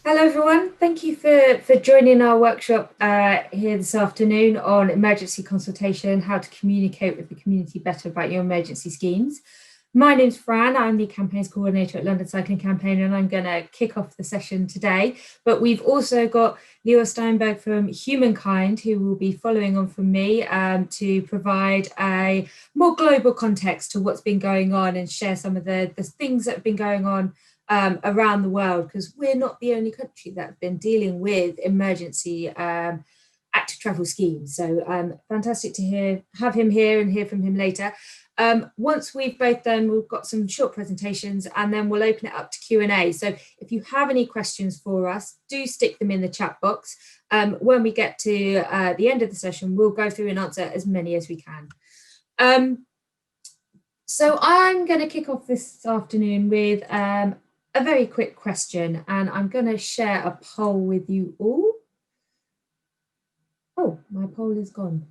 Hello everyone, thank you for joining our workshop here this afternoon on emergency consultation, how to communicate with the community better about your emergency schemes. My name's Fran, I'm the campaigns coordinator at London Cycling Campaign, and I'm going to kick off the session today. But we've also got Lior Steinburg from Humankind, who will be following on from me to provide a more global context to what's been going on and share some of the things that have been going on around the world, because we're not the only country that have been dealing with emergency active travel schemes. So fantastic to have him here and hear from him later. Once we've both done, we've got some short presentations and then we'll open it up to Q&A. So if you have any questions for us, do stick them in the chat box. When we get to the end of the session, we'll go through and answer as many as we can. So I'm going to kick off this afternoon with a very quick question, and I'm going to share a poll with you all. Oh, my poll is gone.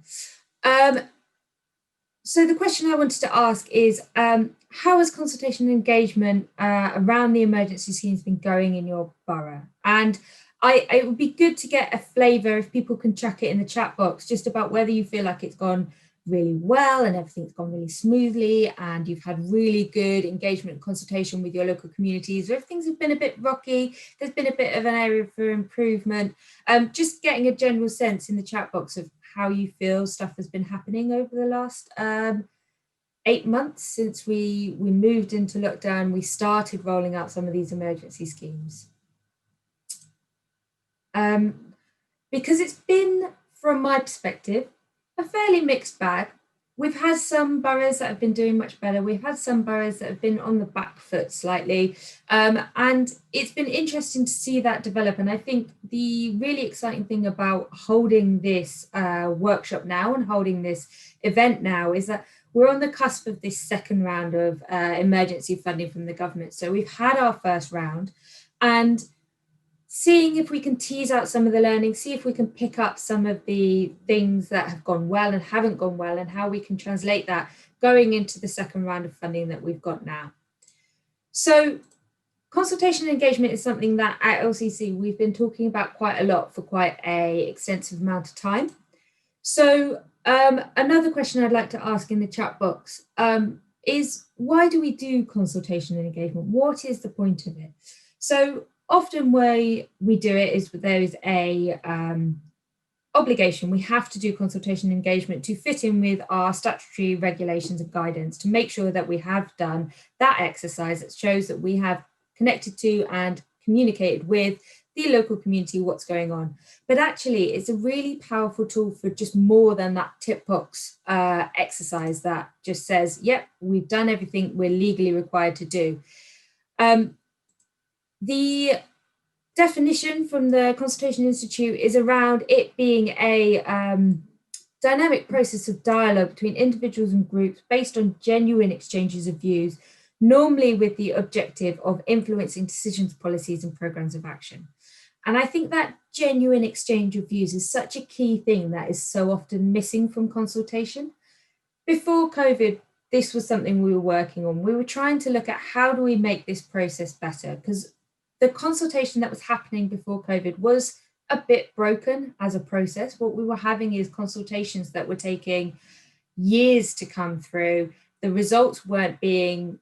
So the question I wanted to ask is, how has consultation and engagement around the emergency schemes been going in your borough? And it would be good to get a flavour, if people can chuck it in the chat box, just about whether you feel like it's gone really well and everything's gone really smoothly and you've had really good engagement and consultation with your local communities, or if things have been a bit rocky, there's been a bit of an area for improvement. Just getting a general sense in the chat box of how you feel stuff has been happening over the last 8 months since we moved into lockdown. We started rolling out some of these emergency schemes. Because it's been, from my perspective, a fairly mixed bag. We've had some boroughs that have been doing much better. We've had some boroughs that have been on the back foot slightly. And it's been interesting to see that develop. And I think the really exciting thing about holding this workshop now and holding this event now is that we're on the cusp of this second round of emergency funding from the government. So we've had our first round, and seeing if we can tease out some of the learning, see if we can pick up some of the things that have gone well and haven't gone well, and how we can translate that going into the second round of funding that we've got now. So consultation and engagement is something that at LCC we've been talking about quite a lot for quite an extensive amount of time. So another question I'd like to ask in the chat box is, why do we do consultation and engagement? What is the point of it? So often way we do it is there is a obligation. We have to do consultation and engagement to fit in with our statutory regulations and guidance to make sure that we have done that exercise that shows that we have connected to and communicated with the local community what's going on. But actually, it's a really powerful tool for just more than that tip box exercise that just says, yep, we've done everything we're legally required to do. The definition from the Consultation Institute is around it being a dynamic process of dialogue between individuals and groups based on genuine exchanges of views, normally with the objective of influencing decisions, policies, and programs of action. And I think that genuine exchange of views is such a key thing that is so often missing from consultation. Before COVID, this was something we were working on. We were trying to look at how do we make this process better, because the consultation that was happening before COVID was a bit broken as a process. What we were having is consultations that were taking years to come through. The results weren't being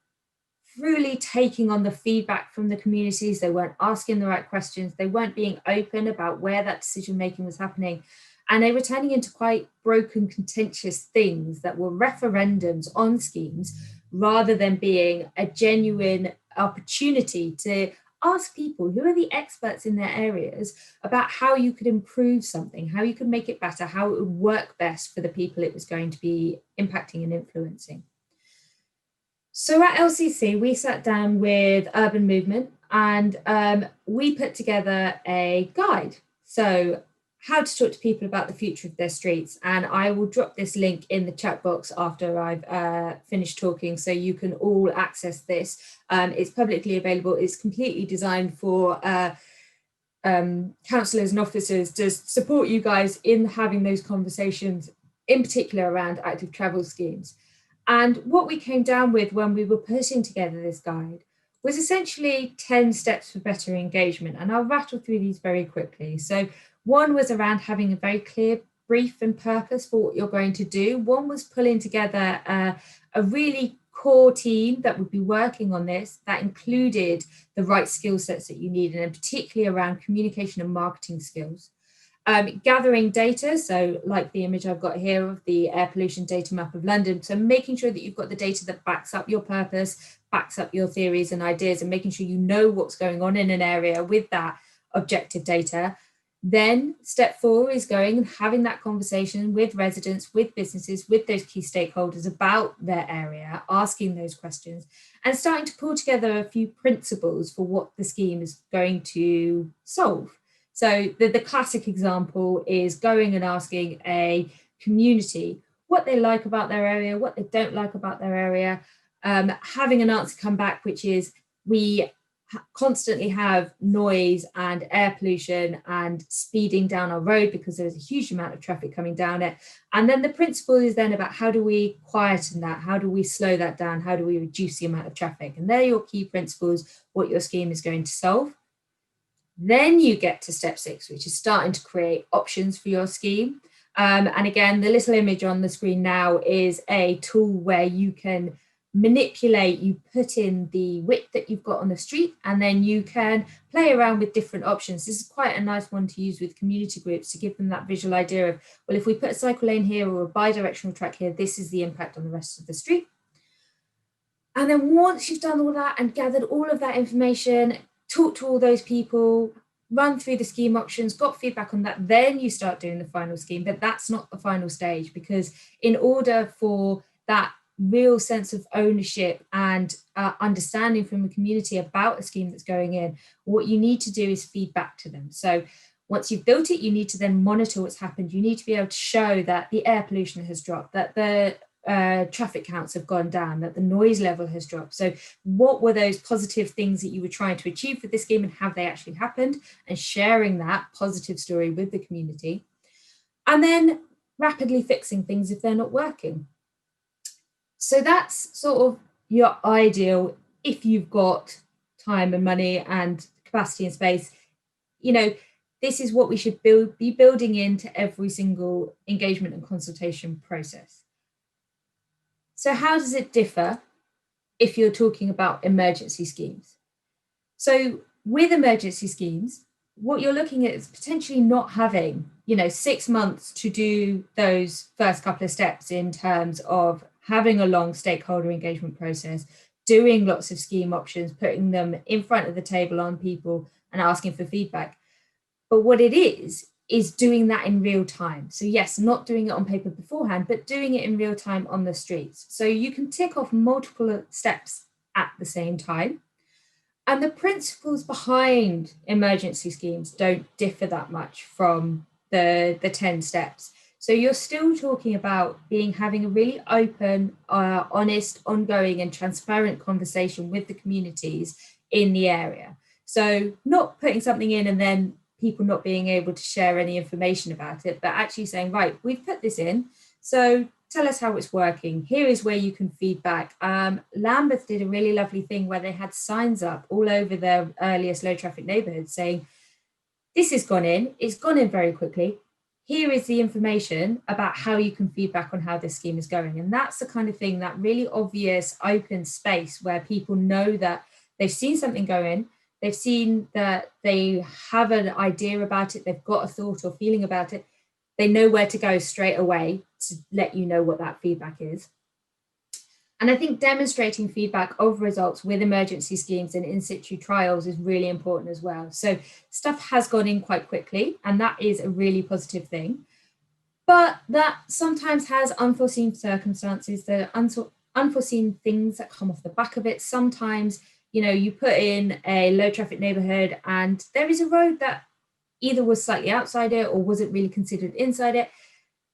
really taking on the feedback from the communities. They weren't asking the right questions. They weren't being open about where that decision making was happening. And they were turning into quite broken, contentious things that were referendums on schemes, rather than being a genuine opportunity to ask people who are the experts in their areas about how you could improve something, how you could make it better, how it would work best for the people it was going to be impacting and influencing. So at LCC, we sat down with Urban Movement and we put together a guide. So how to talk to people about the future of their streets. And I will drop this link in the chat box after I've finished talking, so you can all access this. It's publicly available. It's completely designed for councillors and officers to support you guys in having those conversations, in particular around active travel schemes. And what we came down with when we were putting together this guide was essentially 10 steps for better engagement. And I'll rattle through these very quickly. So one was around having a very clear brief and purpose for what you're going to do. One was pulling together a really core team that would be working on this, that included the right skill sets that you need, and particularly around communication and marketing skills. Gathering data, so like the image I've got here of the air pollution data map of London, so making sure that you've got the data that backs up your purpose, backs up your theories and ideas, and making sure you know what's going on in an area with that objective data. Then step 4 is going and having that conversation with residents, with businesses, with those key stakeholders about their area, asking those questions and starting to pull together a few principles for what the scheme is going to solve. So the classic example is going and asking a community what they like about their area, what they don't like about their area, having an answer come back, which is we constantly have noise and air pollution and speeding down our road because there's a huge amount of traffic coming down it. And then the principle is then about how do we quieten that? How do we slow that down? How do we reduce the amount of traffic? And they're your key principles, what your scheme is going to solve. Then you get to step 6, which is starting to create options for your scheme. And again, the little image on the screen now is a tool where you can manipulate, you put in the width that you've got on the street, and then you can play around with different options. This is quite a nice one to use with community groups to give them that visual idea of, well, if we put a cycle lane here or a bi-directional track here, this is the impact on the rest of the street. And then once you've done all that and gathered all of that information, talk to all those people, run through the scheme options, got feedback on that, then you start doing the final scheme. But that's not the final stage, because in order for that real sense of ownership and understanding from the community about a scheme that's going in, what you need to do is feedback to them. So once you've built it, you need to then monitor what's happened. You need to be able to show that the air pollution has dropped, that the traffic counts have gone down, that the noise level has dropped. So what were those positive things that you were trying to achieve with this scheme, and have they actually happened, and sharing that positive story with the community. And then rapidly fixing things if they're not working. So that's sort of your ideal if you've got time and money and capacity and space. You know, this is what we should be building into every single engagement and consultation process. So how does it differ if you're talking about emergency schemes? So with emergency schemes, what you're looking at is potentially not having, 6 months to do those first couple of steps in terms of having a long stakeholder engagement process, doing lots of scheme options, putting them in front of the table on people and asking for feedback. But what it is doing that in real time. So yes, not doing it on paper beforehand, but doing it in real time on the streets. So you can tick off multiple steps at the same time. And the principles behind emergency schemes don't differ that much from the 10 steps. So you're still talking about having a really open, honest, ongoing and transparent conversation with the communities in the area. So not putting something in and then people not being able to share any information about it, but actually saying, right, we've put this in, so tell us how it's working. Here is where you can feedback. Lambeth did a really lovely thing where they had signs up all over their earliest low traffic neighborhoods saying, this has gone in, it's gone in very quickly. Here is the information about how you can feedback on how this scheme is going. And that's the kind of thing, that really obvious open space where people know that they've seen something go in, they've seen that they have an idea about it, they've got a thought or feeling about it, they know where to go straight away to let you know what that feedback is. And I think demonstrating feedback of results with emergency schemes and in situ trials is really important as well. So stuff has gone in quite quickly, and that is a really positive thing. But that sometimes has unforeseen circumstances, there are unforeseen things that come off the back of it. Sometimes, you put in a low traffic neighborhood and there is a road that either was slightly outside it or wasn't really considered inside it.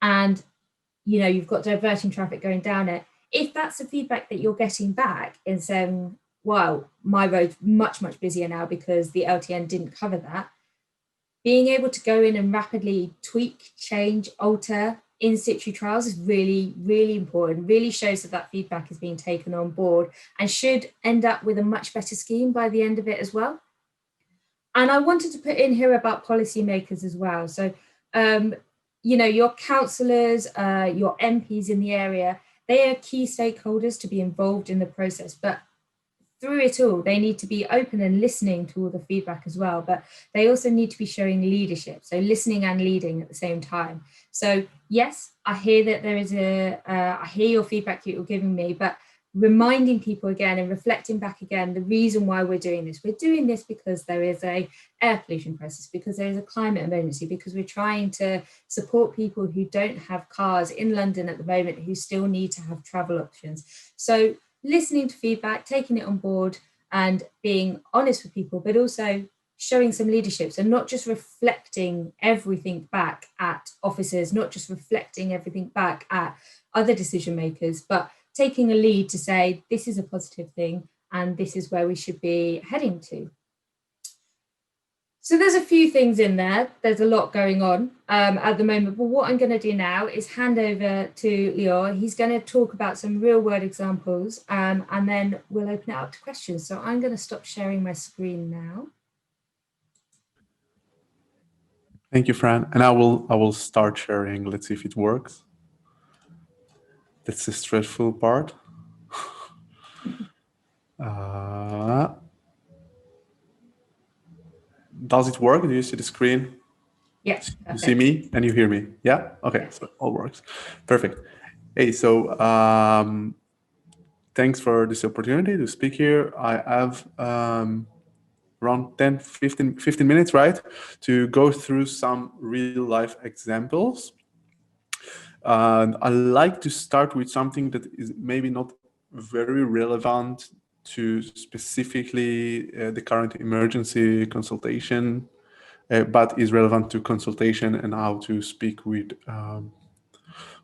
And, you've got diverting traffic going down it. If that's the feedback that you're getting back and saying, wow, my road's much, much busier now because the LTN didn't cover that, being able to go in and rapidly tweak, change, alter in situ trials is really, really important, really shows that that feedback is being taken on board and should end up with a much better scheme by the end of it as well. And I wanted to put in here about policymakers as well. So, you know, your councillors, your MPs in the area, they are key stakeholders to be involved in the process, but through it all, they need to be open and listening to all the feedback as well, but they also need to be showing leadership, so listening and leading at the same time. So yes, I hear that there is I hear your feedback that you're giving me, but reminding people again and reflecting back again, the reason why we're doing this. We're doing this because there is a air pollution crisis, because there is a climate emergency, because we're trying to support people who don't have cars in London at the moment, who still need to have travel options. So listening to feedback, taking it on board and being honest with people, but also showing some leadership. So not just reflecting everything back at officers, not just reflecting everything back at other decision makers, but taking a lead to say, this is a positive thing and this is where we should be heading to. So there's a few things in there. There's a lot going on at the moment, but what I'm going to do now is hand over to Lior. He's going to talk about some real world examples and then we'll open it up to questions. So I'm going to stop sharing my screen now. Thank you, Fran. And I will start sharing. Let's see if it works. That's the stressful part. Does it work? Do you see the screen? Yes. You see me and you hear me? Yeah? Okay, yes. So it all works. Perfect. Hey, so thanks for this opportunity to speak here. I have around 10, 15 minutes, right, to go through some real life examples. And I like to start with something that is maybe not very relevant to specifically the current emergency consultation, but is relevant to consultation and how to speak with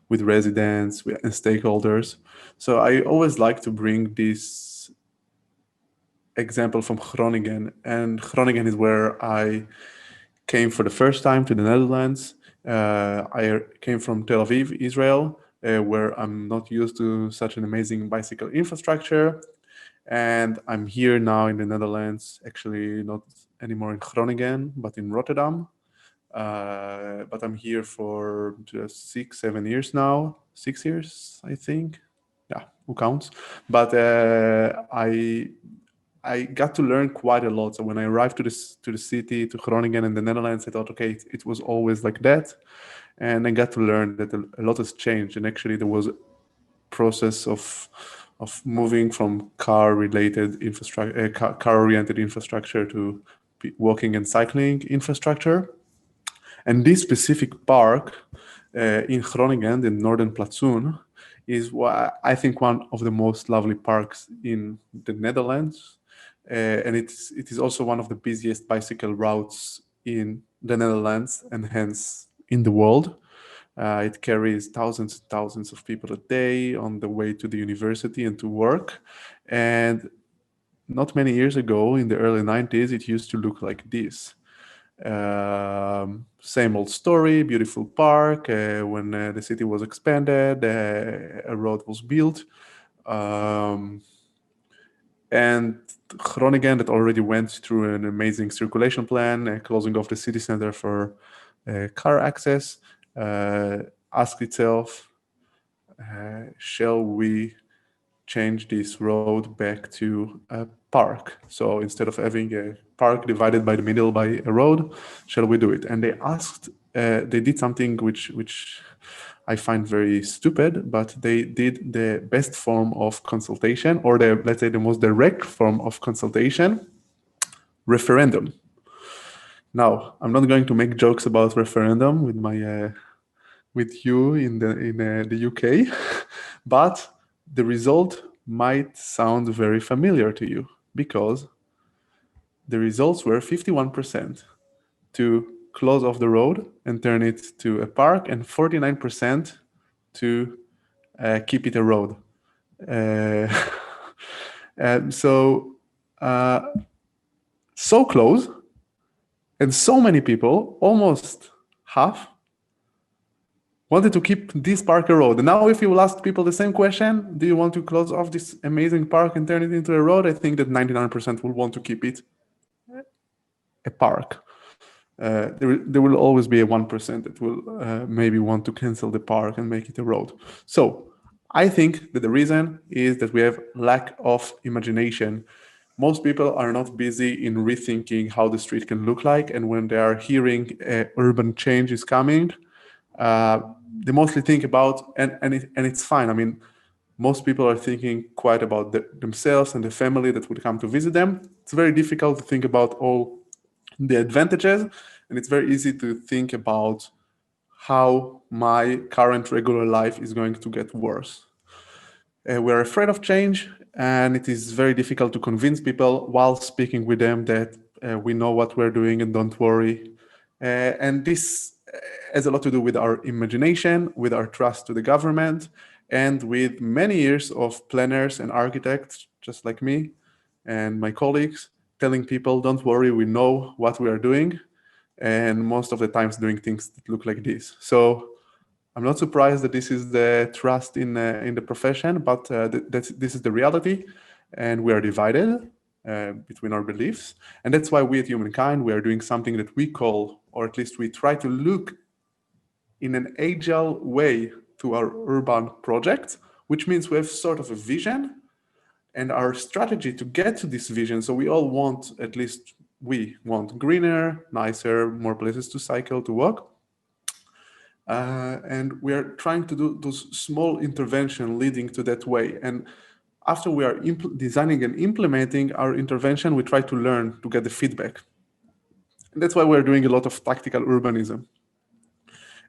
residents and stakeholders. So I always like to bring this example from Groningen, and Groningen is where I came for the first time to the Netherlands. I came from Tel Aviv, Israel, where I'm not used to such an amazing bicycle infrastructure. And I'm here now in the Netherlands, actually not anymore in Groningen, but in Rotterdam. But I'm here for just 6-7 years now. 6 years, I think. Yeah, who counts? But I got to learn quite a lot. So when I arrived to the city, to Groningen in the Netherlands, I thought, okay, it was always like that. And I got to learn that a lot has changed. And actually there was a process of moving from car-related infrastructure, car-oriented infrastructure to walking and cycling infrastructure. And this specific park in Groningen, the Northern Plantsoen, is I think one of the most lovely parks in the Netherlands. And it is also one of the busiest bicycle routes in the Netherlands and hence in the world. It carries thousands and thousands of people a day on the way to the university and to work. And not many years ago, in the early 90s, it used to look like this. Same old story, beautiful park. When the city was expanded, a road was built. And Groningen, that already went through an amazing circulation plan, closing off the city center for car access, asked itself, shall we change this road back to a park? So instead of having a park divided by the middle by a road, shall we do it? And they asked, they did something which I find very stupid, but they did the best form of consultation, or let's say the most direct form of consultation, referendum. Now, I'm not going to make jokes about referendum with my with you in the UK, but the result might sound very familiar to you, because the results were 51% to close off the road and turn it to a park, and 49% to keep it a road. And so close, and so many people, almost half, wanted to keep this park a road. And now if you will ask people the same question, do you want to close off this amazing park and turn it into a road? I think that 99% will want to keep it a park. There will always be a 1% that will maybe want to cancel the park and make it a road. So I think that the reason is that we have lack of imagination. Most people are not busy in rethinking how the street can look like, and when they are hearing urban change is coming, they mostly think about, and it's fine. I mean, most people are thinking quite about themselves and the family that would come to visit them. It's very difficult to think about all the advantages, and it's very easy to think about how my current regular life is going to get worse. We're afraid of change, and it is very difficult to convince people while speaking with them that we know what we're doing and don't worry. And this has a lot to do with our imagination, with our trust to the government, and with many years of planners and architects, just like me and my colleagues, telling people, don't worry, we know what we are doing, and most of the times doing things that look like this. So I'm not surprised that this is the trust in the profession, but this is the reality, and we are divided between our beliefs. And that's why we at Humankind, we are doing something that we call, or at least we try to look in an agile way to our urban projects, which means we have sort of a vision and our strategy to get to this vision. So we all want, at least we want greener, nicer, more places to cycle, to walk. And we are trying to do those small interventions leading to that way. And after we are designing and implementing our intervention, we try to learn to get the feedback. And that's why we're doing a lot of tactical urbanism.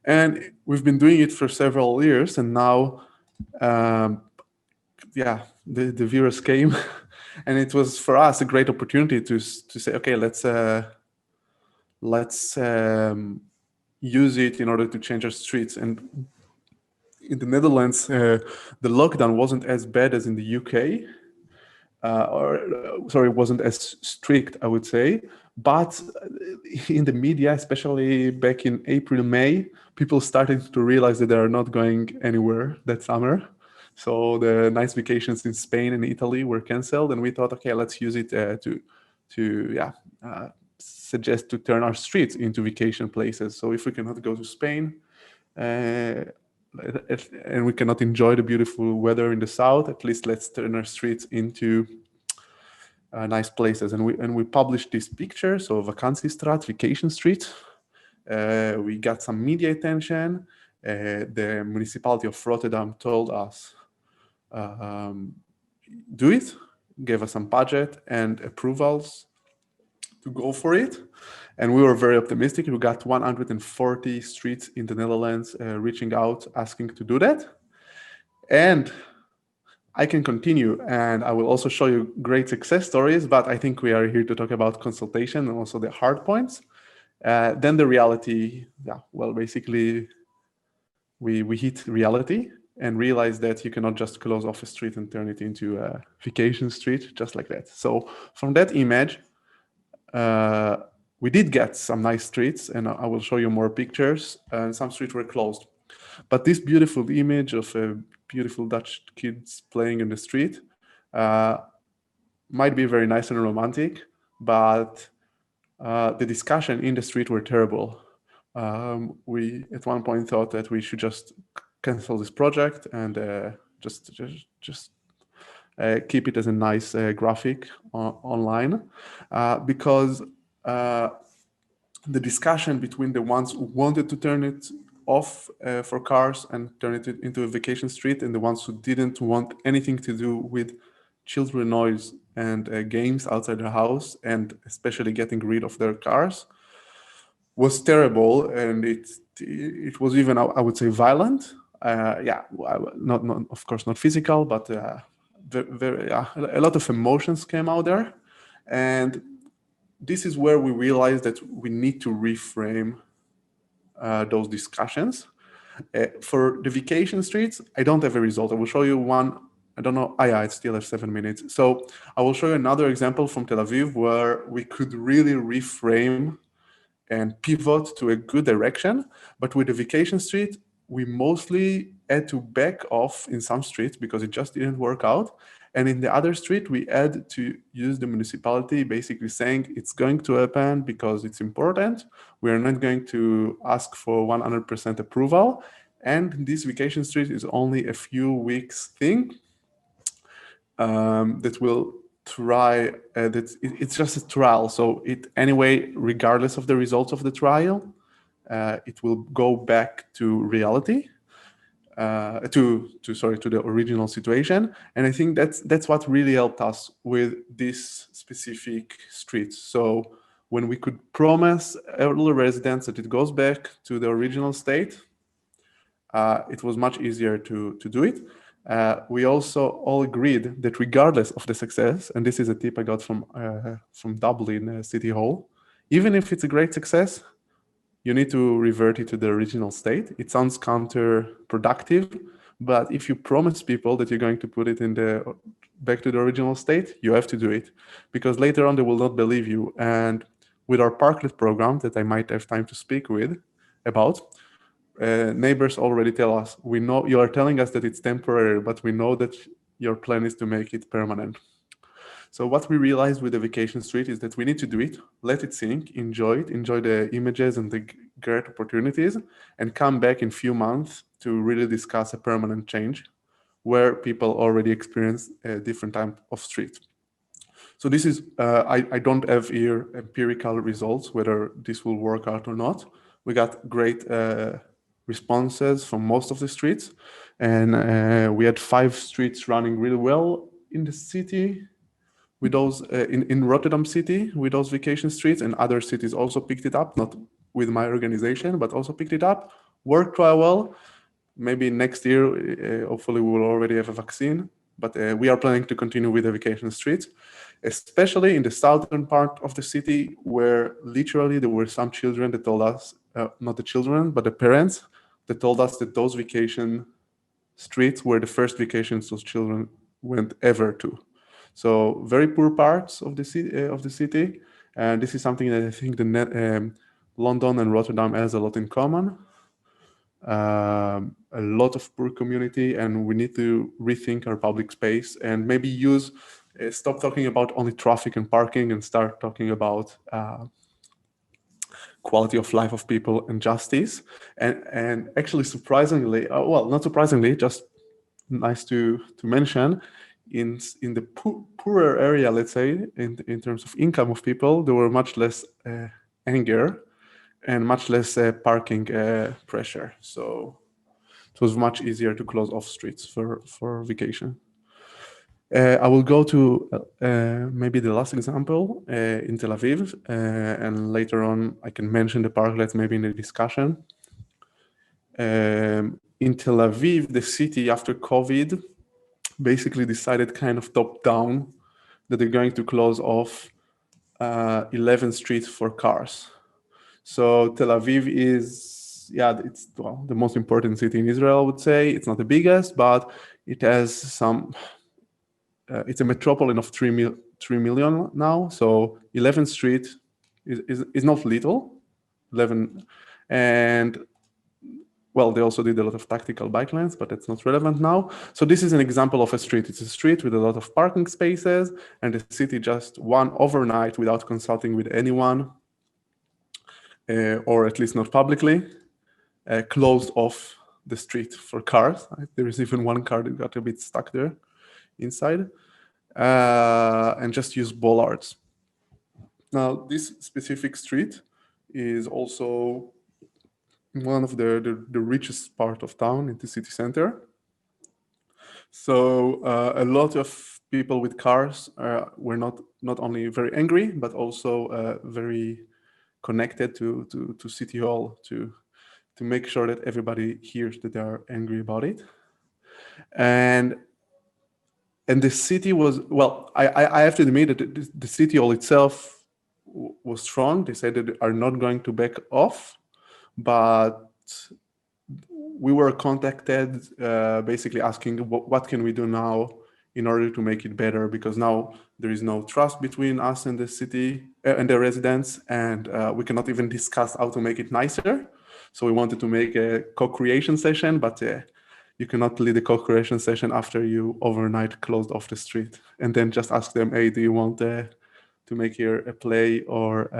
And we've been doing it for several years, and now, the virus came, and it was for us a great opportunity to say, okay, let's use it in order to change our streets. And in the Netherlands, the lockdown wasn't as bad as in the UK, it wasn't as strict, I would say. But in the media, especially back in April, May, people started to realize that they are not going anywhere that summer. So the nice vacations in Spain and Italy were canceled, and we thought, okay, let's use it to suggest to turn our streets into vacation places. So if we cannot go to Spain, and we cannot enjoy the beautiful weather in the south, at least let's turn our streets into nice places. And we published these pictures of Vakantiestraat, Vacation Street. We got some media attention. The municipality of Rotterdam told us, do it, gave us some budget and approvals to go for it. And we were very optimistic. We got 140 streets in the Netherlands reaching out, asking to do that. And I can continue, and I will also show you great success stories, but I think we are here to talk about consultation and also the hard points. Then the reality, basically we hit reality and realized that you cannot just close off a street and turn it into a vacation street just like that. So from that image, we did get some nice streets, and I will show you more pictures, and some streets were closed. But this beautiful image of beautiful Dutch kids playing in the street might be very nice and romantic, but the discussion in the street were terrible. We at one point thought that we should just cancel this project and just keep it as a nice graphic online, because the discussion between the ones who wanted to turn it off for cars and turn it into a vacation street and the ones who didn't want anything to do with children noise and games outside the house, and especially getting rid of their cars, was terrible. And it was even, I would say, violent. Not of course not physical, but a lot of emotions came out there. And this is where we realized that we need to reframe those discussions. For the vacation streets, I don't have a result. I will show you one. I don't know. I still have 7 minutes. So I will show you another example from Tel Aviv where we could really reframe and pivot to a good direction. But with the vacation street, we mostly had to back off in some streets because it just didn't work out. And in the other street, we had to use the municipality basically saying it's going to happen because it's important. We are not going to ask for 100% approval. And this vacation street is only a few weeks thing that will try, it's just a trial. So it anyway, regardless of the results of the trial, it will go back to reality. To the original situation, and I think that's what really helped us with this specific street. So when we could promise all the residents that it goes back to the original state, it was much easier to do it. We also all agreed that regardless of the success, and this is a tip I got from Dublin City Hall, even if it's a great success, you need to revert it to the original state. It sounds counterproductive, but if you promise people that you're going to put it back to the original state, you have to do it, because later on they will not believe you. And with our parklet program that I might have time to speak about, neighbors already tell us, we know you are telling us that it's temporary, but we know that your plan is to make it permanent. So what we realized with the vacation street is that we need to do it, let it sink, enjoy the images and the great opportunities, and come back in few months to really discuss a permanent change where people already experience a different type of street. So this is, I don't have here empirical results, whether this will work out or not. We got great responses from most of the streets, and we had 5 streets running really well in the city, with those in Rotterdam city, with those vacation streets, and other cities also picked it up, not with my organization, but also picked it up, worked quite well. Maybe next year, hopefully we will already have a vaccine, but we are planning to continue with the vacation streets, especially in the southern part of the city, where literally there were some children that told us, not the children, but the parents, that told us that those vacation streets were the first vacations those children went ever to. So very poor parts of the city, and this is something that I think London and Rotterdam has a lot in common. A lot of poor community, and we need to rethink our public space and maybe stop talking about only traffic and parking and start talking about quality of life of people and justice. And actually, surprisingly, well, not surprisingly, just nice to mention, in the poorer area, let's say, in terms of income of people, there were much less anger and much less parking pressure. So it was much easier to close off streets for vacation. I will go to maybe the last example in Tel Aviv, and later on I can mention the parklets maybe in the discussion. In Tel Aviv, the city after COVID basically decided kind of top down that they're going to close off 11 streets for cars. So Tel Aviv is, it's the most important city in Israel, I would say. It's not the biggest, but it has some, it's a metropolitan of 3 million now. So 11th Street is not little, 11, and well, they also did a lot of tactical bike lanes, but that's not relevant now. So this is an example of a street. It's a street with a lot of parking spaces, and the city just one overnight, without consulting with anyone, or at least not publicly, closed off the street for cars. There is even one car that got a bit stuck there inside, and just used bollards. Now, this specific street is also one of the richest part of town in the city center. So a lot of people with cars were not only very angry, but also very connected to City Hall to make sure that everybody hears that they are angry about it. And the city was, well, I have to admit that the City Hall itself was strong. They said that they are not going to back off, but we were contacted basically asking what can we do now in order to make it better, because now there is no trust between us and the city and the residents, and we cannot even discuss how to make it nicer. So we wanted to make a co-creation session, but you cannot lead a co-creation session after you overnight closed off the street and then just ask them, hey, do you want to make here a play or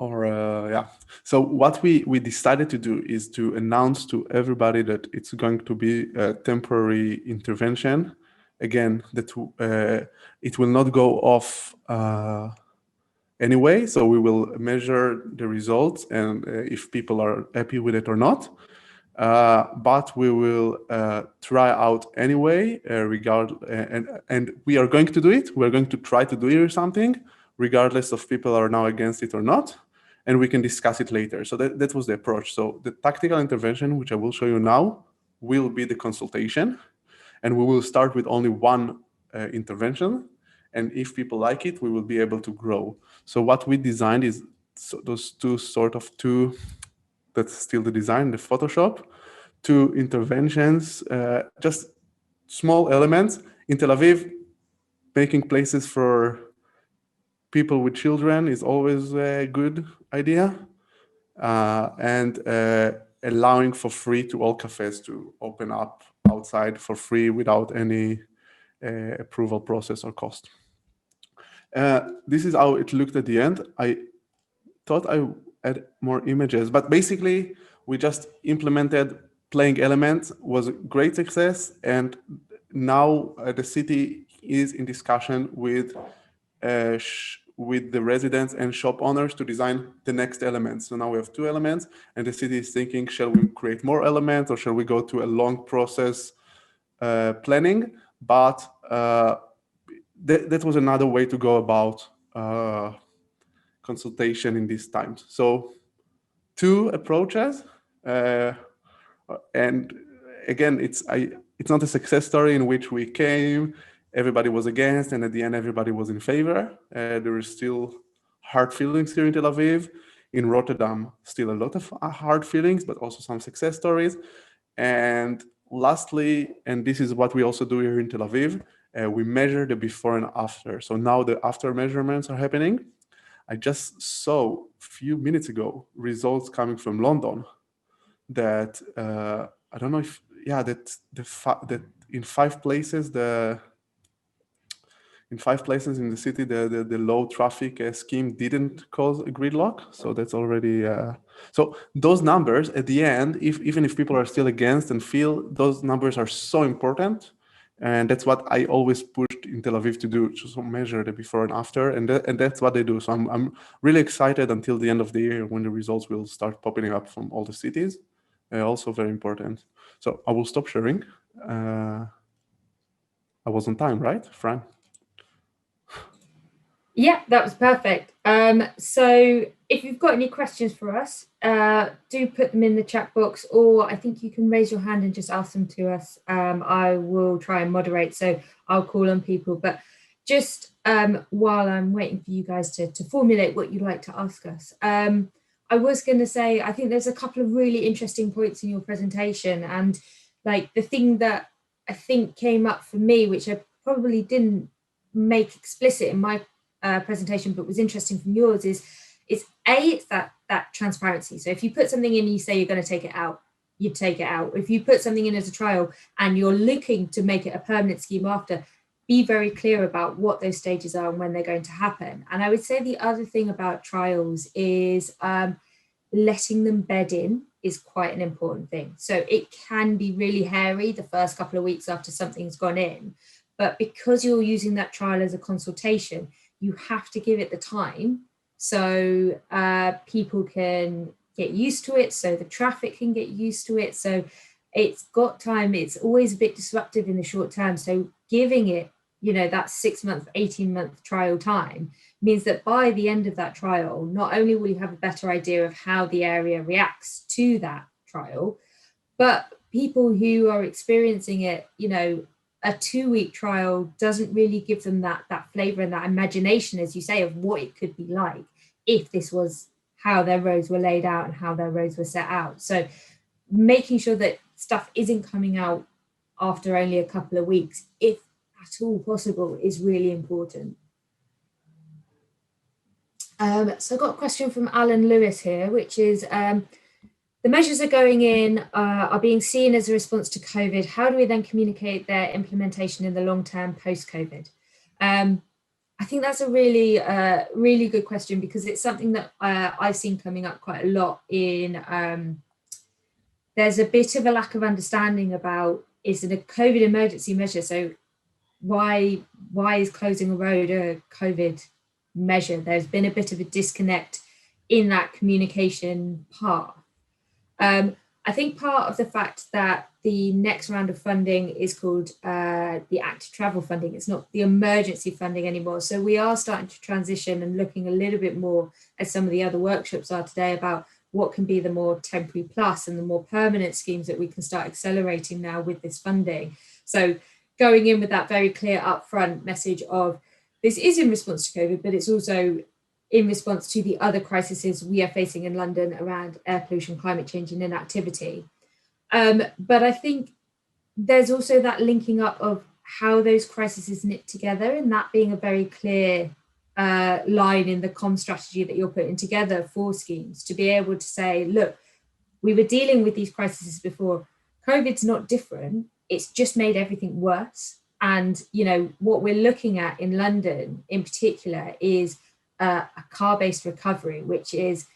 yeah. So what we decided to do is to announce to everybody that it's going to be a temporary intervention. Again, that it will not go off anyway. So we will measure the results and if people are happy with it or not. But we will try out anyway, and we are going to do it. We're going to try to do something, regardless of people are now against it or not, and we can discuss it later. So that was the approach. So the tactical intervention, which I will show you now, will be the consultation, and we will start with only one intervention. And if people like it, we will be able to grow. So what we designed is those two, that's still the design, the Photoshop, two interventions, just small elements. In Tel Aviv, making places for people with children is always a good idea. And allowing for free to all cafes to open up outside for free without any approval process or cost. This is how it looked at the end. I thought I had more images, but basically we just implemented playing elements, was a great success, and now the city is in discussion with the residents and shop owners to design the next elements. So now we have two elements, and the city is thinking, shall we create more elements or shall we go to a long process planning? But that was another way to go about consultation in these times. So two approaches, and again, it's not a success story in which we came, everybody was against, and at the end, everybody was in favor. There is still hard feelings here in Tel Aviv. In Rotterdam, still a lot of hard feelings, but also some success stories. And lastly, and this is what we also do here in Tel Aviv, we measure the before and after. So now the after measurements are happening. I just saw a few minutes ago results coming from London that I don't know if that in 5 places in the city the low traffic scheme didn't cause a gridlock. So that's already so those numbers at the end, even if people are still against and feel, those numbers are so important. And that's what I always pushed in Tel Aviv to do, to measure the before and after, and that's what they do. So I'm really excited until the end of the year when the results will start popping up from all the cities. Also very important. So I will stop sharing. I was on time, right, Fran? Yeah, that was perfect. So if you've got any questions for us, do put them in the chat box, or I think you can raise your hand and just ask them to us. I will try and moderate, so I'll call on people. But just while I'm waiting for you guys to formulate what you'd like to ask us, I was going to say, I think there's a couple of really interesting points in your presentation. And like the thing that I think came up for me, which I probably didn't make explicit in my presentation, but was interesting from yours, is it's that transparency. So if you put something in and you say you're going to take it out, you take it out. If you put something in as a trial and you're looking to make it a permanent scheme after, be very clear about what those stages are and when they're going to happen. And I would say the other thing about trials is letting them bed in is quite an important thing. So it can be really hairy the first couple of weeks after something's gone in, but because you're using that trial as a consultation, you have to give it the time so people can get used to it, so the traffic can get used to it. So it's got time. It's always a bit disruptive in the short term. So giving it, that 6-month, 18-month trial time means that by the end of that trial, not only will you have a better idea of how the area reacts to that trial, but people who are experiencing it, a 2-week trial doesn't really give them that flavor and that imagination, as you say, of what it could be like if this was how their roads were laid out and how their roads were set out. So making sure that stuff isn't coming out after only a couple of weeks, if at all possible, is really important. So I've got a question from Alan Lewis here, which is, the measures are going in, are being seen as a response to COVID. How do we then communicate their implementation in the long term post-COVID? I think that's a really, really good question, because it's something that I've seen coming up quite a lot in, there's a bit of a lack of understanding about, is it a COVID emergency measure? So why is closing a road a COVID measure? There's been a bit of a disconnect in that communication part. I think part of the fact that the next round of funding is called the active travel funding, it's not the emergency funding anymore. So we are starting to transition and looking a little bit more, as some of the other workshops are today, about what can be the more temporary plus and the more permanent schemes that we can start accelerating now with this funding. So going in with that very clear upfront message of, this is in response to COVID, but it's also in response to the other crises we are facing in London around air pollution, climate change and inactivity. But I think there's also that linking up of how those crises knit together, and that being a very clear line in the comm strategy that you're putting together for schemes, to be able to say, look, we were dealing with these crises before. COVID's not different. It's just made everything worse. And, you know, what we're looking at in London in particular is a car-based recovery, which is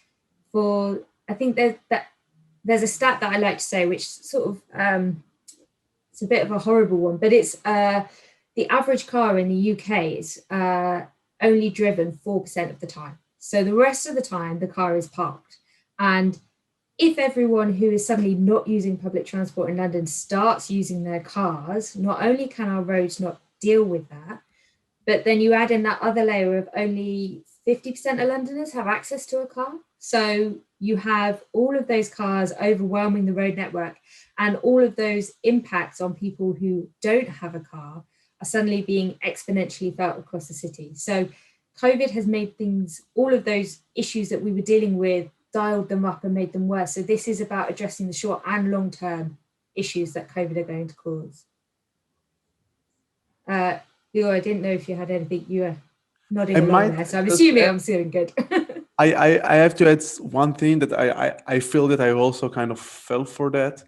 for, I think there's a stat that I like to say, which sort of, it's a bit of a horrible one, but it's the average car in the UK is only driven 4% of the time. So the rest of the time, the car is parked. And if everyone who is suddenly not using public transport in London starts using their cars, not only can our roads not deal with that, but then you add in that other layer of only 50% of Londoners have access to a car. So you have all of those cars overwhelming the road network, and all of those impacts on people who don't have a car are suddenly being exponentially felt across the city. So COVID has made things, all of those issues that we were dealing with, dialed them up and made them worse. So this is about addressing the short and long-term issues that COVID are going to cause. Lior, I didn't know if you had anything. You were nodding along there, so I'm assuming I'm feeling good. I have to add one thing that I feel that I also kind of fell for that.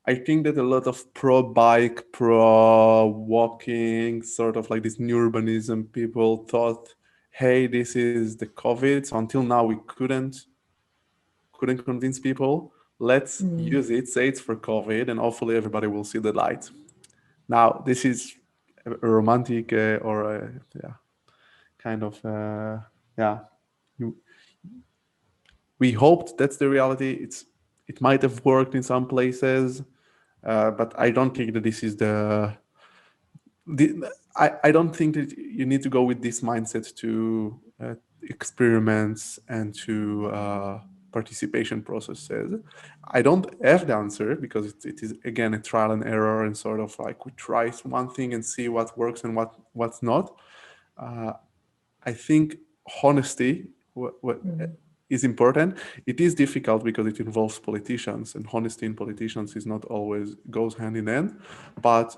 I think that a lot of pro-bike, pro-walking, sort of like this new urbanism people thought, hey, this is the COVID. So until now, we couldn't convince people. Let's use it, say it's for COVID, and hopefully everybody will see the light. Now, this is a romantic we hoped that's the reality. It might have worked in some places, but I don't think that this is I don't think that you need to go with this mindset to experiments and to participation processes. I don't have the answer, because it is again a trial and error, and sort of like we try one thing and see what works and what's not. I think honesty is important. It is difficult because it involves politicians, and honesty in politicians is not always goes hand in hand. But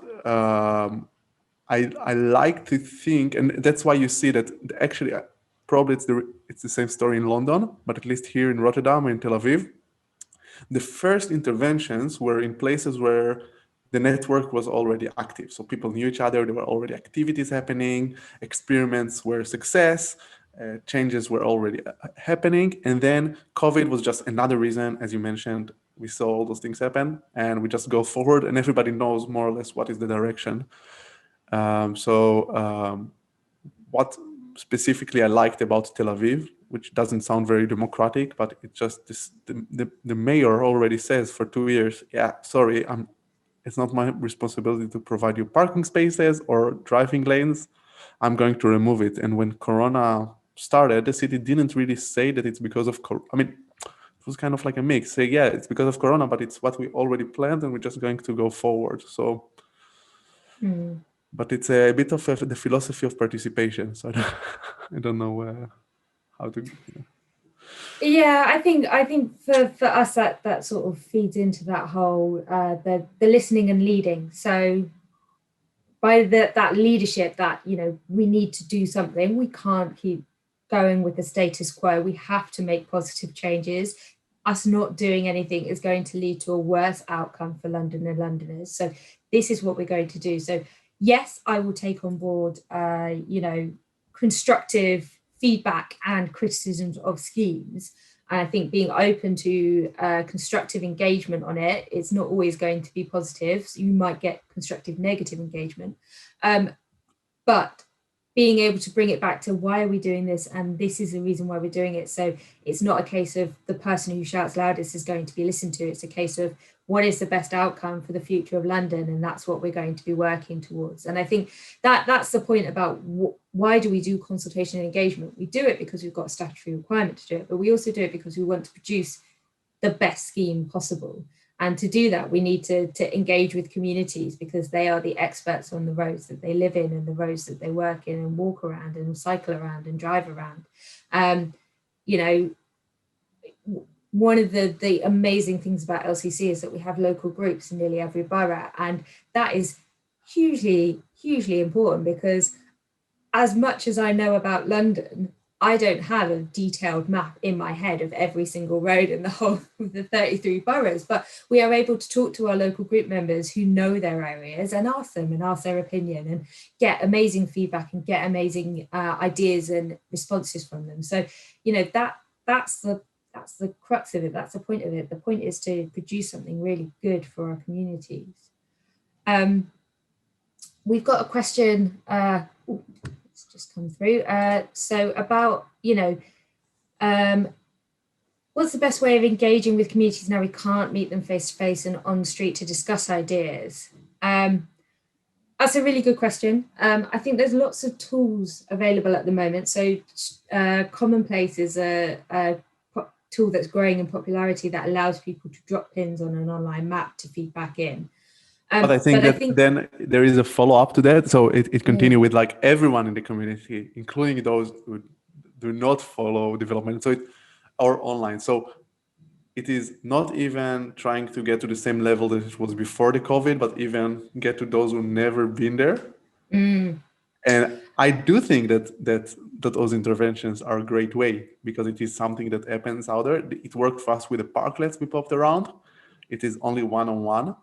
I like to think, and that's why you see that actually probably it's the same story in London, but at least here in Rotterdam or in Tel Aviv, the first interventions were in places where the network was already active. So people knew each other, there were already activities happening, experiments were a success, changes were already happening. And then COVID was just another reason, as you mentioned, we saw all those things happen, and we just go forward and everybody knows more or less what is the direction. What specifically I liked about Tel Aviv, which doesn't sound very democratic, but it just the mayor already says for 2 years, yeah, sorry, it's not my responsibility to provide you parking spaces or driving lanes. I'm going to remove it. And when Corona started, the city didn't really say that it's because of it was kind of like a mix. Say, yeah, it's because of Corona, but it's what we already planned, and we're just going to go forward. So. But it's a bit of the philosophy of participation. So I don't know how to. Yeah, I think for us that sort of feeds into that whole the listening and leading. So by that leadership, that, you know, we need to do something. We can't keep going with the status quo. We have to make positive changes. Us not doing anything is going to lead to a worse outcome for London and Londoners. So this is what we're going to do. So yes, I will take on board, constructive feedback and criticisms of schemes. And I think being open to constructive engagement on it, it's not always going to be positive. So you might get constructive negative engagement. But being able to bring it back to why are we doing this, and this is the reason why we're doing it. So it's not a case of the person who shouts loudest is going to be listened to. It's a case of what is the best outcome for the future of London, and that's what we're going to be working towards. And I think that's the point about why do we do consultation and engagement? We do it because we've got a statutory requirement to do it, but we also do it because we want to produce the best scheme possible. And to do that, we need to engage with communities, because they are the experts on the roads that they live in and the roads that they work in and walk around and cycle around and drive around. One of the amazing things about LCC is that we have local groups in nearly every borough. And that is hugely, hugely important, because as much as I know about London, I don't have a detailed map in my head of every single road in the whole of the 33 boroughs, but we are able to talk to our local group members who know their areas and ask them and ask their opinion and get amazing feedback and get amazing ideas and responses from them. So, that's the crux of it. That's the point of it. The point is to produce something really good for our communities. We've got a question. Just come through. So about, what's the best way of engaging with communities now we can't meet them face to face and on the street to discuss ideas? That's a really good question. I think there's lots of tools available at the moment. So Commonplace is a tool that's growing in popularity that allows people to drop pins on an online map to feed back in. But I think then there is a follow-up to that. So it continue with like everyone in the community, including those who do not follow development, or online. So it is not even trying to get to the same level that it was before the COVID, but even get to those who never been there. And I do think that those interventions are a great way, because it is something that happens out there. It worked for us with the parklets we popped around. It is only one-on-one.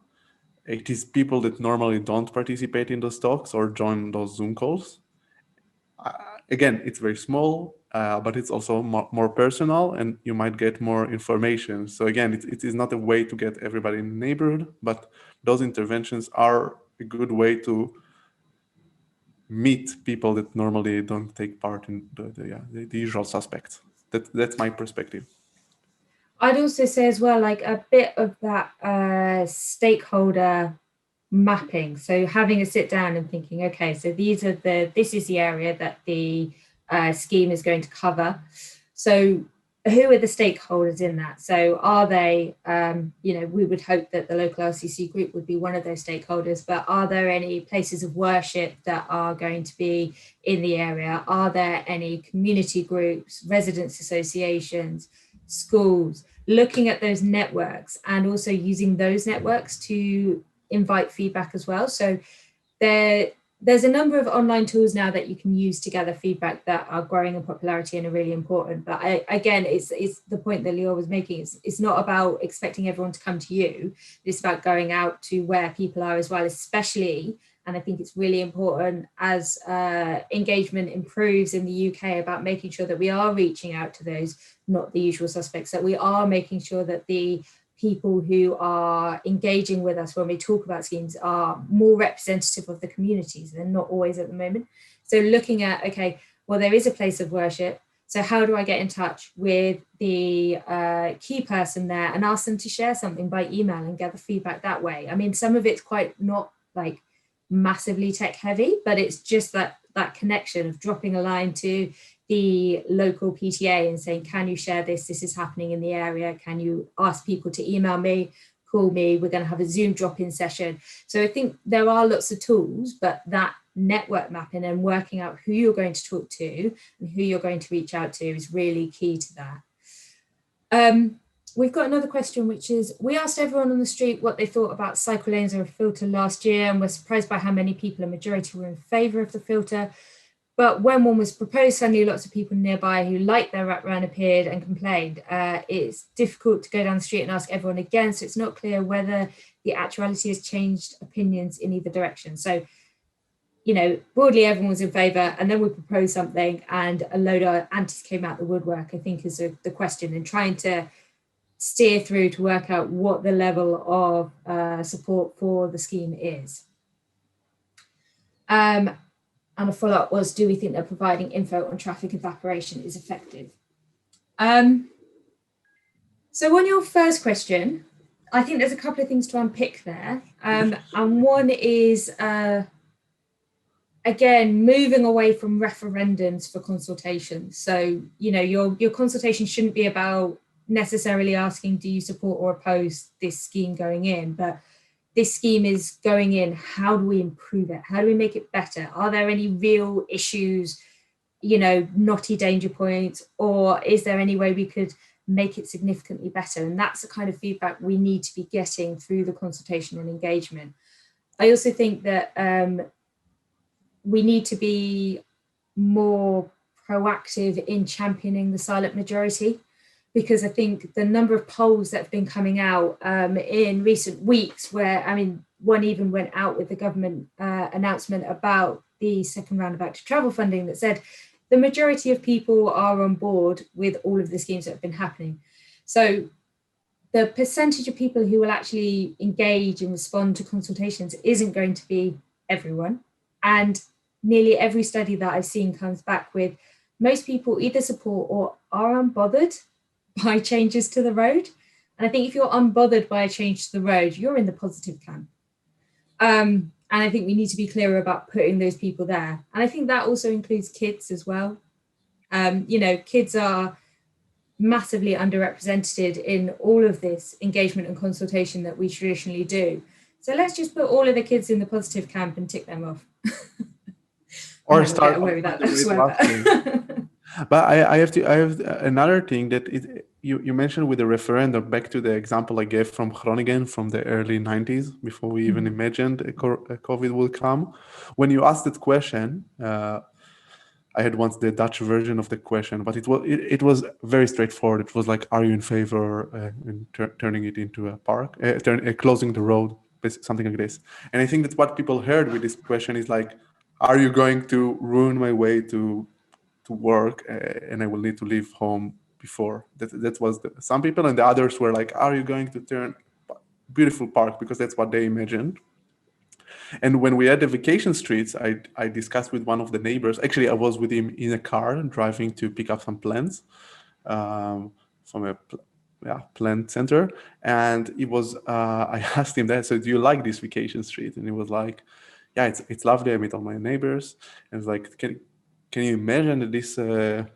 It is people that normally don't participate in those talks or join those Zoom calls. Again, it's very small, but it's also more personal, and you might get more information. So again, it is not a way to get everybody in the neighborhood, but those interventions are a good way to meet people that normally don't take part in the usual suspects. That's my perspective. I'd also say as well, like a bit of that stakeholder mapping. So having a sit down and thinking, okay, so this is the area that the scheme is going to cover. So who are the stakeholders in that? So are they, we would hope that the local LCC group would be one of those stakeholders, but are there any places of worship that are going to be in the area? Are there any community groups, residents associations, schools? Looking at those networks and also using those networks to invite feedback as well. So there's a number of online tools now that you can use to gather feedback that are growing in popularity and are really important. But again, it's the point that Lior was making. It's not about expecting everyone to come to you. It's about going out to where people are as well, especially, and I think it's really important as engagement improves in the UK, about making sure that we are reaching out to those, not the usual suspects, that we are making sure that the people who are engaging with us when we talk about schemes are more representative of the communities. They're not always at the moment. So looking at, okay, well, there is a place of worship. So how do I get in touch with the key person there and ask them to share something by email and gather feedback that way? I mean, some of it's quite not like massively tech heavy, but it's just that connection of dropping a line to the local PTA and saying, can you share this? This is happening in the area. Can you ask people to email me, call me? We're going to have a Zoom drop-in session. So I think there are lots of tools, but that network mapping and working out who you're going to talk to and who you're going to reach out to is really key to that. We've got another question, which is, we asked everyone on the street what they thought about cycle lanes or a filter last year, and we're surprised by how many people, a majority, were in favour of the filter. But when one was proposed, suddenly lots of people nearby who liked their wraparound appeared and complained. It's difficult to go down the street and ask everyone again, so it's not clear whether the actuality has changed opinions in either direction. So, you know, broadly everyone was in favour, and then we proposed something and a load of antis came out the woodwork, I think is the question, and trying to steer through to work out what the level of support for the scheme is. And a follow-up was, do we think that providing info on traffic evaporation is effective? So on your first question, I think there's a couple of things to unpick there. And one is, again, moving away from referendums for consultations. So, you know, your consultation shouldn't be about necessarily asking, do you support or oppose this scheme going in? But this scheme is going in, how do we improve it? How do we make it better? Are there any real issues, you know, knotty danger points, or is there any way we could make it significantly better? And that's the kind of feedback we need to be getting through the consultation and engagement. I also think that we need to be more proactive in championing the silent majority, because I think the number of polls that have been coming out in recent weeks, where, I mean, one even went out with the government announcement about the second round of active travel funding that said the majority of people are on board with all of the schemes that have been happening. So the percentage of people who will actually engage and respond to consultations isn't going to be everyone. And nearly every study that I've seen comes back with most people either support or are unbothered by changes to the road. And I think if you're unbothered by a change to the road, you're in the positive camp. And I think we need to be clearer about putting those people there. And I think that also includes kids as well. You know, kids are massively underrepresented in all of this engagement and consultation that we traditionally do. So let's just put all of the kids in the positive camp and tick them off. Or start away with that. But I have another thing that you mentioned with the referendum, back to the example I gave from Groningen from the early 90s, before we even imagined a COVID will come. When you asked that question, I had once the Dutch version of the question, but it was very straightforward. It was like, are you in favor in turning it into a park, closing the road, something like this. And I think that what people heard with this question is like, are you going to ruin my way to work and I will need to leave home before? That was some people, and the others were like, are you going to turn beautiful park, because that's what they imagined. And when we had the vacation streets, I discussed with one of the neighbors. Actually, I was with him in a car driving to pick up some plants from a plant center. And it was, I asked him that, so do you like this vacation street? And he was like, yeah, it's lovely. I meet all my neighbors. And it's like, can you imagine that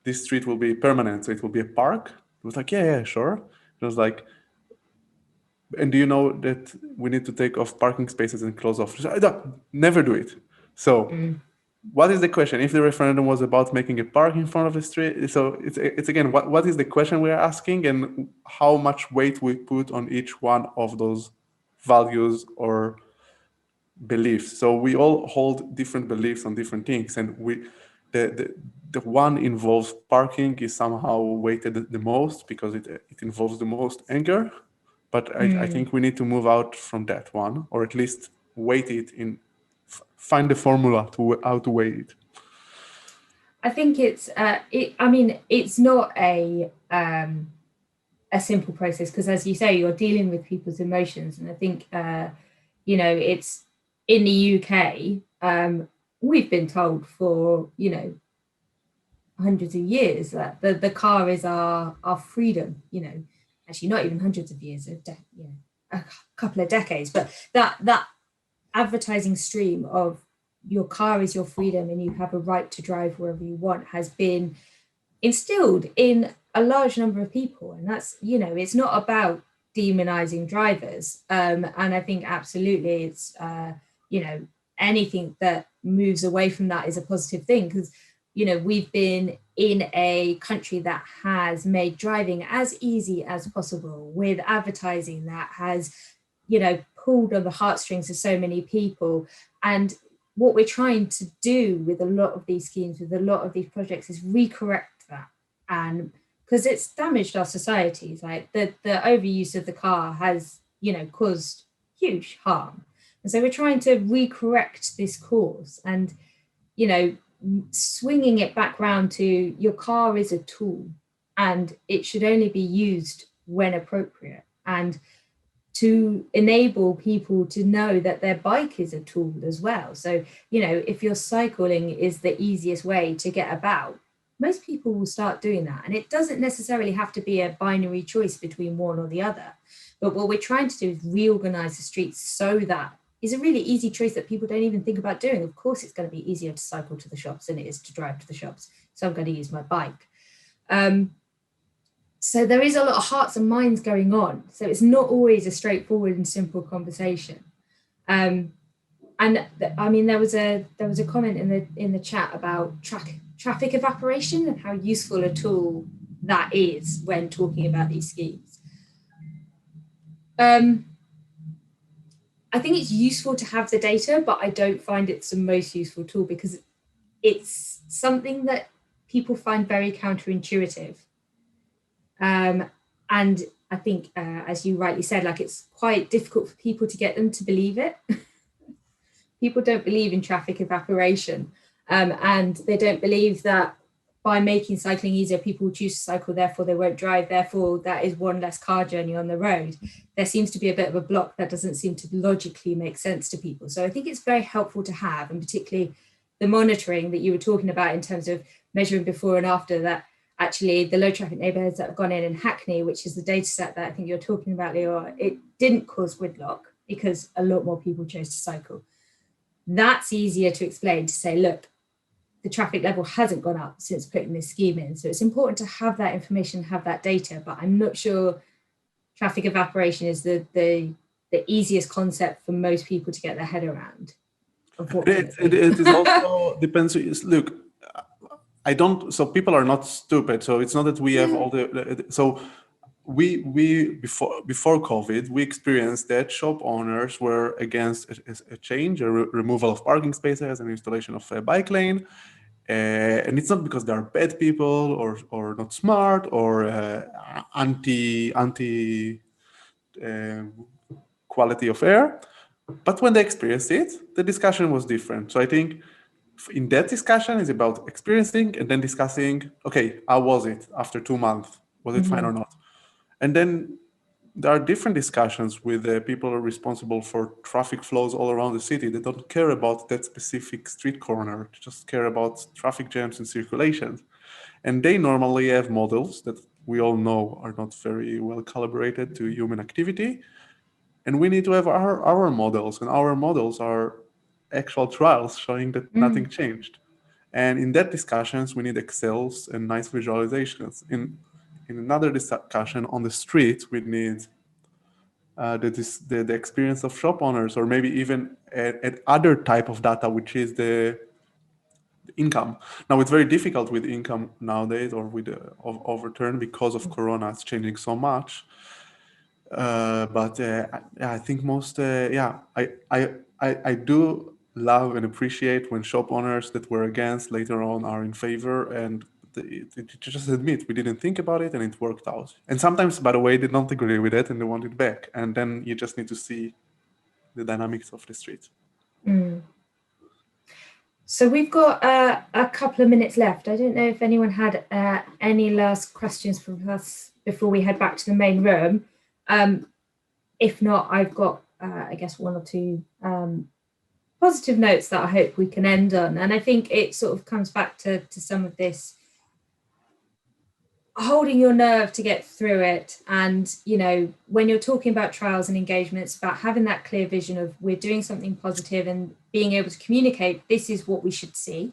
this street will be permanent? So it will be a park? It was like, yeah, sure. It was like, and do you know that we need to take off parking spaces and close off? Never do it. So what is the question? If the referendum was about making a park in front of the street, so it's again, what is the question we're asking, and how much weight we put on each one of those values or beliefs? So we all hold different beliefs on different things, and the one involves parking is somehow weighted the most because it involves the most anger. But I think we need to move out from that one, or at least weight it in, find the formula to how to weigh it. I think it's it's not a simple process, because as you say, you're dealing with people's emotions. And I think, it's in the UK, we've been told for, hundreds of years that the car is our freedom, actually not even hundreds of years, a couple of decades, but that advertising stream of your car is your freedom and you have a right to drive wherever you want has been instilled in a large number of people. And that's, it's not about demonizing drivers. And I think absolutely it's, anything that moves away from that is a positive thing, because, we've been in a country that has made driving as easy as possible with advertising that has, pulled on the heartstrings of so many people. And what we're trying to do with a lot of these schemes, with a lot of these projects, is recorrect that. And because it's damaged our societies, like the overuse of the car has, caused huge harm. And so we're trying to recorrect this course and, swinging it back round to your car is a tool and it should only be used when appropriate. And to enable people to know that their bike is a tool as well. So, if your cycling is the easiest way to get about, most people will start doing that. And it doesn't necessarily have to be a binary choice between one or the other. But what we're trying to do is reorganize the streets so that it's a really easy choice that people don't even think about doing. Of course, it's going to be easier to cycle to the shops than it is to drive to the shops. So I'm going to use my bike. So there is a lot of hearts and minds going on. So it's not always a straightforward and simple conversation. And I mean, there was a comment in the chat about traffic evaporation and how useful a tool that is when talking about these schemes. I think it's useful to have the data, but I don't find it's the most useful tool because it's something that people find very counterintuitive. And I think, as you rightly said, like it's quite difficult for people to get them to believe it. People don't believe in traffic evaporation, and they don't believe that by making cycling easier, people will choose to cycle, therefore they won't drive, therefore that is one less car journey on the road. There seems to be a bit of a block that doesn't seem to logically make sense to people. So I think it's very helpful to have, and particularly the monitoring that you were talking about in terms of measuring before and after, that actually the low traffic neighborhoods that have gone in Hackney, which is the data set that I think you're talking about, Lior, it didn't cause gridlock because a lot more people chose to cycle. That's easier to explain, to say, look, the traffic level hasn't gone up since putting this scheme in. So it's important to have that information, have that data, but I'm not sure traffic evaporation is the easiest concept for most people to get their head around. It is also depends. Look, so people are not stupid. So it's not that we have all so we before COVID, we experienced that shop owners were against a change, a removal of parking spaces and installation of a bike lane. And it's not because they are bad people or not smart or anti quality of air, but when they experienced it, the discussion was different. So I think in that discussion is about experiencing and then discussing, okay, how was it after 2 months? Was it fine or not? And then there are different discussions with people responsible for traffic flows all around the city. They don't care about that specific street corner, they just care about traffic jams and circulations. And they normally have models that we all know are not very well calibrated to human activity. And we need to have our models, and our models are actual trials showing that nothing changed. And in that discussions, we need Excels and nice visualizations. In another discussion on the street, we need the experience of shop owners, or maybe even an other type of data, which is the income. Now, it's very difficult with income nowadays, or with overturn, because of Corona. It's changing so much. But I think most, I do love and appreciate when shop owners that were against later on are in favor, and they just admit we didn't think about it and it worked out. And sometimes, by the way, they don't agree with it and they want it back. And then you just need to see the dynamics of the street. So we've got a couple of minutes left. I don't know if anyone had any last questions for us before we head back to the main room. If not, I've got, I guess, one or two positive notes that I hope we can end on. And I think it sort of comes back to some of this holding your nerve to get through it. And, when you're talking about trials and engagements, about having that clear vision of we're doing something positive and being able to communicate, this is what we should see.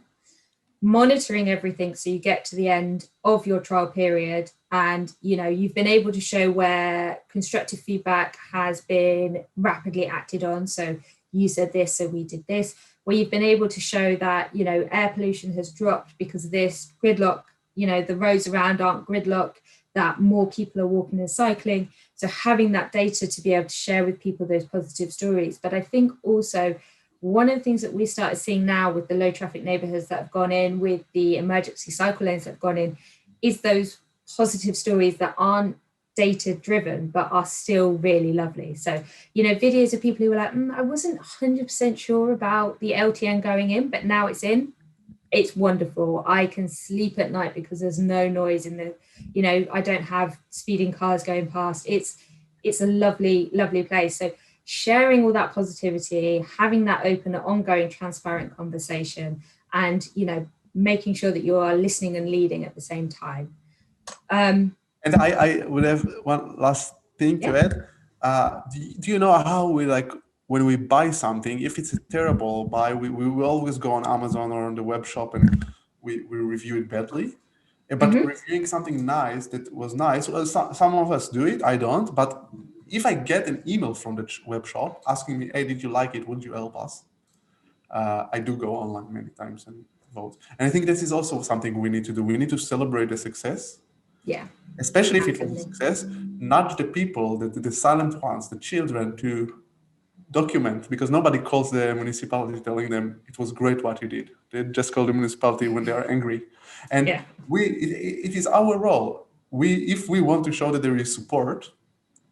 Monitoring everything so you get to the end of your trial period and you've been able to show where constructive feedback has been rapidly acted on. So you said this, so we did this. Where you've been able to show that air pollution has dropped because of this, gridlock, the roads around aren't gridlock, that more people are walking and cycling. So having that data to be able to share with people those positive stories. But I think also one of the things that we started seeing now with the low traffic neighborhoods that have gone in, with the emergency cycle lanes that have gone in, is those positive stories that aren't data driven but are still really lovely. So, you know, videos of people who were like, I wasn't 100% sure about the LTN going in, but now it's in. It's wonderful. I can sleep at night because there's no noise in the, you know, I don't have speeding cars going past. It's a lovely, lovely place. So sharing all that positivity, having that open, ongoing, transparent conversation, and, you know, making sure that you are listening and leading at the same time. And I would have one last thing to add. Do you know how we, like, when we buy something, if it's a terrible buy, we will always go on Amazon or on the web shop and we review it badly. But reviewing something nice that was nice, well, some of us do it, I don't. But if I get an email from the web shop asking me, hey, did you like it? Would you help us? I do go online many times and vote. And I think this is also something we need to do. We need to celebrate the success. Yeah. Especially if it was a success, nudge the people, the silent ones, the children, to document, because nobody calls the municipality telling them it was great what you did. They just call the municipality when they are angry. And it is our role. If we want to show that there is support,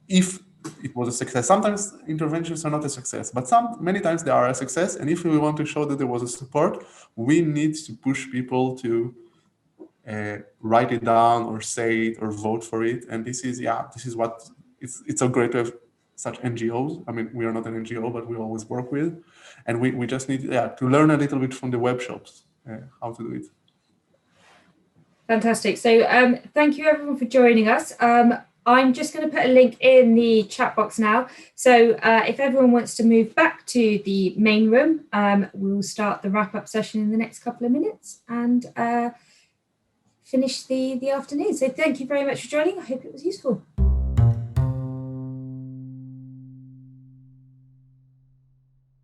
if it was a success, sometimes interventions are not a success, but many times they are a success. And if we want to show that there was a support, we need to push people to write it down or say it or vote for it. And this is what it's so great to have such NGOs. I mean, we are not an NGO, but we always work with, and we just need to learn a little bit from the web shops how to do it. Fantastic. So thank you everyone for joining us. I'm just going to put a link in the chat box now. So if everyone wants to move back to the main room, we'll start the wrap-up session in the next couple of minutes and finish the afternoon. So thank you very much for joining. I hope it was useful.